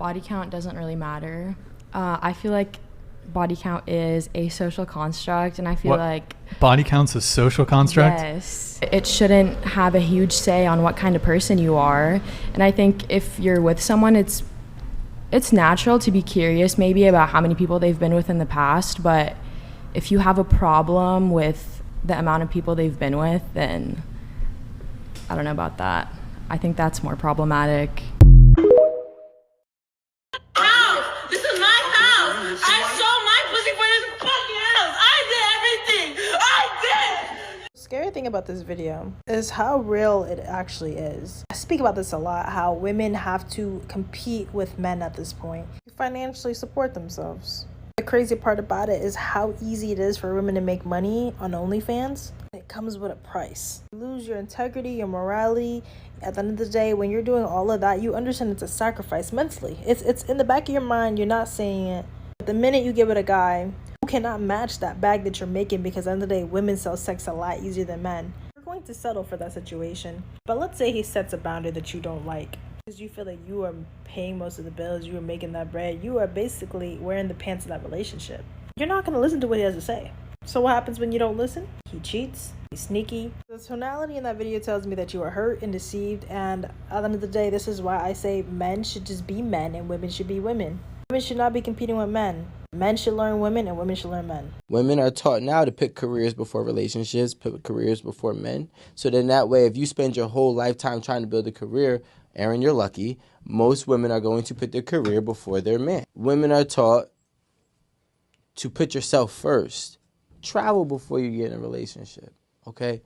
body count doesn't really matter. I feel like body count is a social construct, and I feel like body count's a social construct? Yes. It shouldn't have a huge say on what kind of person you are. And I think if you're with someone, it's natural to be curious maybe about how many people they've been with in the past, but if you have a problem with the amount of people they've been with, then I don't know about that. I think that's more problematic. This is my house. I sold my pussy for this fucking house. I did everything. I did. The scary thing about this video is how real it actually is. I speak about this a lot, how women have to compete with men at this point to financially support themselves. The crazy part about it is how easy it is for women to make money on OnlyFans. It comes with a price. You lose your integrity, your morality. At the end of the day, when you're doing all of that, you understand it's a sacrifice mentally. It's in the back of your mind, you're not saying it. But the minute you give it a guy who cannot match that bag that you're making, because at the end of the day, women sell sex a lot easier than men, you're going to settle for that situation. But let's say he sets a boundary that you don't like, because you feel like you are paying most of the bills, you are making that bread, you are basically wearing the pants of that relationship. You're not going to listen to what he has to say. So what happens when you don't listen? He cheats, he's sneaky. The tonality in that video tells me that you are hurt and deceived, and at the end of the day, this is why I say men should just be men and women should be women. Women should not be competing with men. Men should learn women and women should learn men. Women are taught now to pick careers before relationships, pick careers before men. So then that way, if you spend your whole lifetime trying to build a career, Aaron, you're lucky. Most women are going to put their career before their man. Women are taught to put yourself first. Travel before you get in a relationship, okay?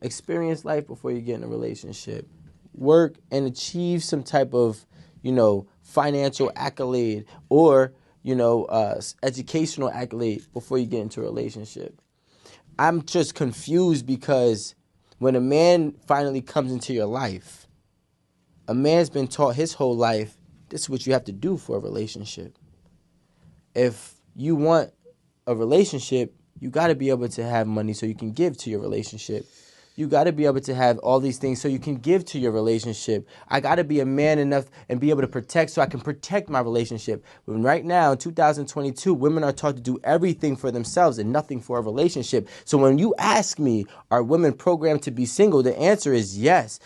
Experience life before you get in a relationship. Work and achieve some type of, financial accolade or, educational accolade before you get into a relationship. I'm just confused because when a man finally comes into your life, a man's been taught his whole life, this is what you have to do for a relationship. If you want a relationship, you got to be able to have money so you can give to your relationship. You got to be able to have all these things so you can give to your relationship. I got to be a man enough and be able to protect so I can protect my relationship. When right now, in 2022, women are taught to do everything for themselves and nothing for a relationship. So when you ask me, are women programmed to be single? The answer is yes.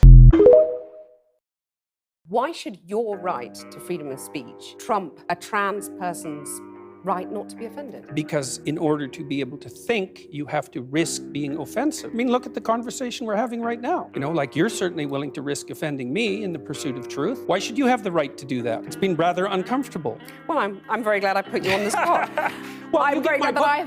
Why should your right to freedom of speech trump a trans person's right not to be offended? Because in order to be able to think, you have to risk being offensive. I mean, look at the conversation we're having right now. You're certainly willing to risk offending me in the pursuit of truth. Why should you have the right to do that? It's been rather uncomfortable. Well, I'm very glad I put you on the spot. Well,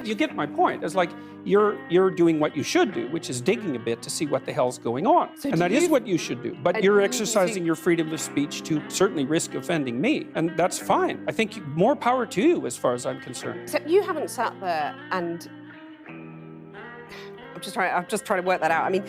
you get my point. It's like you're doing what you should do, which is digging a bit to see what the hell's going on. And that is what you should do. But you're exercising your freedom of speech to certainly risk offending me. And that's fine. I think more power to you as far as I'm concerned. Except you haven't sat there and... I'm just trying to work that out. I mean...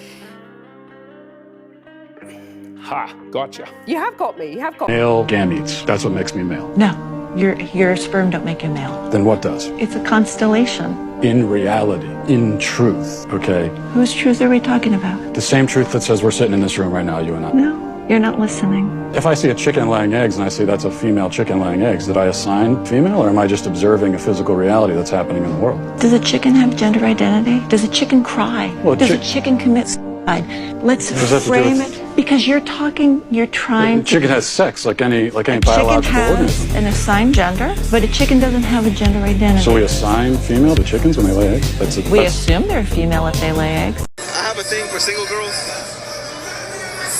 Ha, gotcha. You have got me. Male gametes. That's what makes me male. No. Your sperm don't make you male. Then what does? It's a constellation. In reality, in truth, okay? Whose truth are we talking about? The same truth that says we're sitting in this room right now, you and I. No, you're not listening. If I see a chicken laying eggs and I say that's a female chicken laying eggs, did I assign female or am I just observing a physical reality that's happening in the world? Does a chicken have gender identity? Does a chicken cry? Well, Does a chicken commit suicide? Let's frame it. Because you're trying to... Chicken has sex like any biological organism. A chicken has an assigned gender, but a chicken doesn't have a gender identity. So we assign female to chickens when they lay eggs? We assume they're female if they lay eggs. I have a thing for single girls.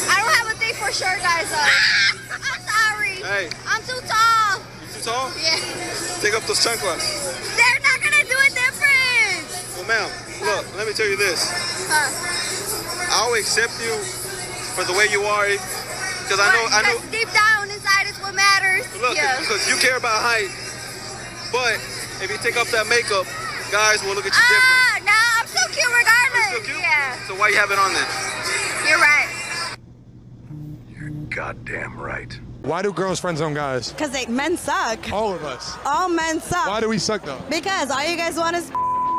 I don't have a thing for short guys though. I'm sorry. Hey. I'm too tall. You too tall? Yeah. Take up those chanclas. They're not gonna do a difference. Well, ma'am, look, let me tell you this. I'll accept you for the way you are, because I know. Deep down inside is what matters. Look, because you care about height, but if you take off that makeup, guys will look at you different. No, I'm so cute regardless. Are you still cute? Yeah. So why you have it on then? You're right. You're goddamn right. Why do girls friend zone guys? Because men suck. All of us. All men suck. Why do we suck though? Because all you guys want is.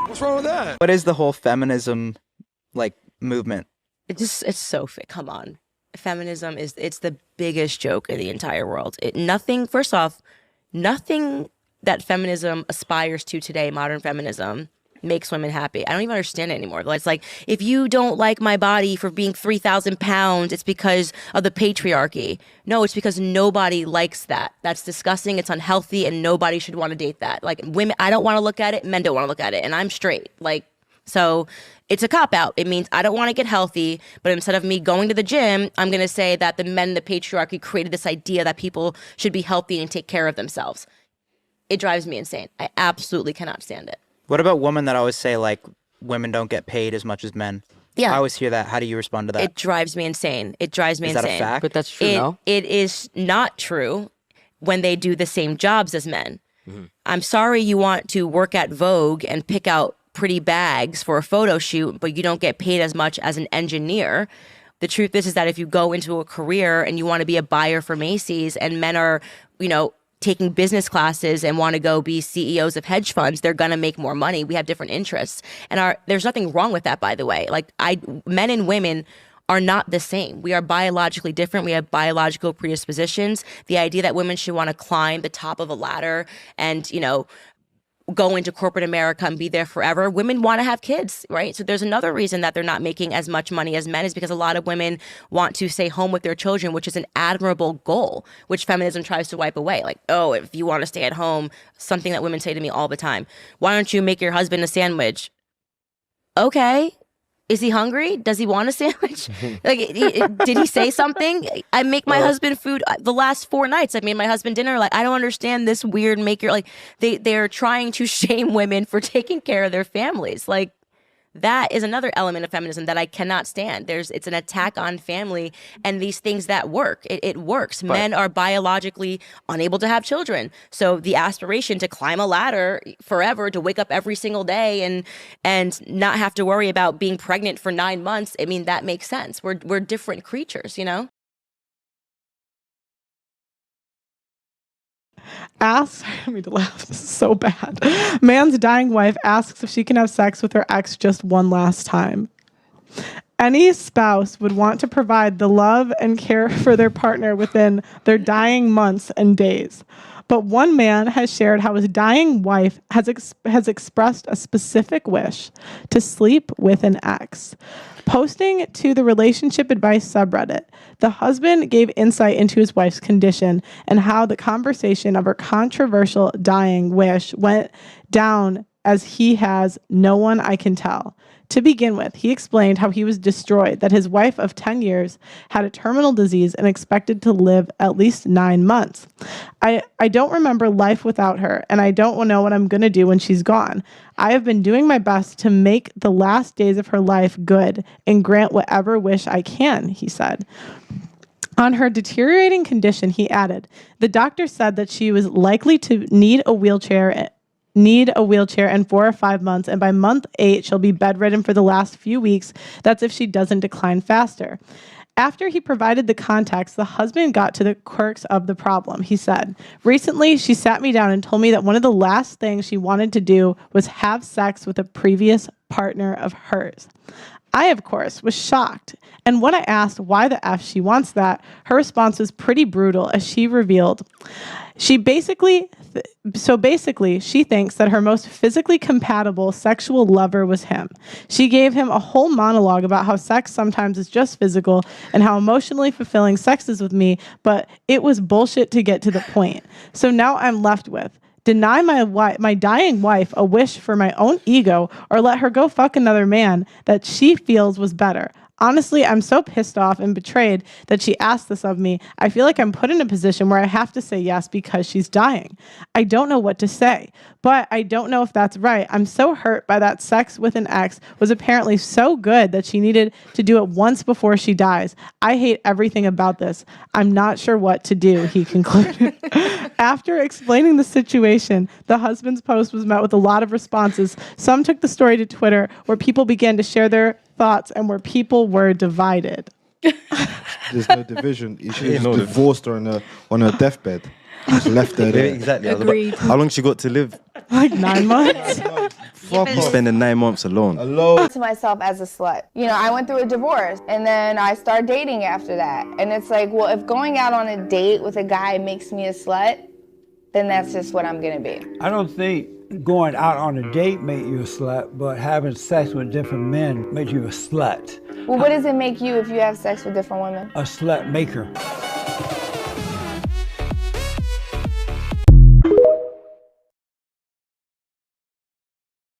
What's wrong with that? What is the whole feminism movement? It's so fake. Come on. Feminism it's the biggest joke in the entire world. First off, nothing that feminism aspires to today, modern feminism, makes women happy. I don't even understand it anymore. It's like, if you don't like my body for being 3,000 pounds, it's because of the patriarchy. No, it's because nobody likes that. That's disgusting. It's unhealthy, and nobody should want to date that. Like, women, I don't want to look at it. Men don't want to look at it, and I'm straight. Like, so it's a cop-out. It means I don't want to get healthy, but instead of me going to the gym, I'm going to say that the men in the patriarchy created this idea that people should be healthy and take care of themselves. It drives me insane. I absolutely cannot stand it. What about women that always say, like, women don't get paid as much as men? Yeah. I always hear that. How do you respond to that? It drives me insane. It drives me insane. insane. Is that a fact? But that's true, no? It is not true when they do the same jobs as men. I'm sorry you want to work at Vogue and pick out pretty bags for a photo shoot, but you don't get paid as much as an engineer. The truth is that if you go into a career and you want to be a buyer for Macy's, and men are, taking business classes and want to go be CEOs of hedge funds, they're going to make more money. We have different interests. And there's nothing wrong with that, by the way. Like, men and women are not the same. We are biologically different. We have biological predispositions. The idea that women should want to climb the top of a ladder and, go into corporate America and be there forever. Women want to have kids, right? So there's another reason that they're not making as much money as men, is because a lot of women want to stay home with their children, which is an admirable goal, which feminism tries to wipe away. Like, oh, if you want to stay at home, something that women say to me all the time, why don't you make your husband a sandwich? Okay. Is he hungry? Does he want a sandwich? Like, did he say something? I make my husband food. The last 4 nights, I made my husband dinner. Like, I don't understand this weird like, they're trying to shame women for taking care of their families. Like, that is another element of feminism that I cannot stand. It's an attack on family and these things that work. It works. But men are biologically unable to have children. So the aspiration to climb a ladder forever, to wake up every single day and not have to worry about being pregnant for 9 months, I mean, that makes sense. We're different creatures, Asks, I mean to laugh, this is so bad. Man's dying wife asks if she can have sex with her ex just one last time. Any spouse would want to provide the love and care for their partner within their dying months and days. But one man has shared how his dying wife has expressed a specific wish to sleep with an ex. Posting to the relationship advice subreddit, the husband gave insight into his wife's condition and how the conversation of her controversial dying wish went down, as he has no one I can tell. To begin with, he explained how he was destroyed, that his wife of 10 years had a terminal disease and expected to live at least 9 months. I don't remember life without her, and I don't know what I'm going to do when she's gone. I have been doing my best to make the last days of her life good and grant whatever wish I can, he said. On her deteriorating condition, he added, the doctor said that she was likely to need a wheelchair in 4 or 5 months, and by month 8, she'll be bedridden for the last few weeks. That's if she doesn't decline faster. After he provided the context, the husband got to the quirks of the problem. He said, recently, she sat me down and told me that one of the last things she wanted to do was have sex with a previous partner of hers. I, of course, was shocked. And when I asked why the F she wants that, her response was pretty brutal, as she revealed. She basically thinks that her most physically compatible sexual lover was him. She gave him a whole monologue about how sex sometimes is just physical and how emotionally fulfilling sex is with me, but it was bullshit to get to the point. So now I'm left with, deny my dying wife a wish for my own ego, or let her go fuck another man that she feels was better. Honestly, I'm so pissed off and betrayed that she asked this of me. I feel like I'm put in a position where I have to say yes because she's dying. I don't know what to say, but I don't know if that's right. I'm so hurt by that sex with an ex was apparently so good that she needed to do it once before she dies. I hate everything about this. I'm not sure what to do, he concluded. After explaining the situation, the husband's post was met with a lot of responses. Some took the story to Twitter, where people began to share their thoughts and where people were divided. There's no division. He should have divorced her on her deathbed. Just left her there. Exactly. Agreed. How long she got to live? Like 9 months. Fuck You off. spending 9 months alone. To myself as a slut. You know, I went through a divorce and then I started dating after that. And it's like, well, if going out on a date with a guy makes me a slut, then that's just what I'm gonna be. I don't think going out on a date make you a slut, but having sex with different men makes you a slut. Well, what does it make you if you have sex with different women? A slut maker.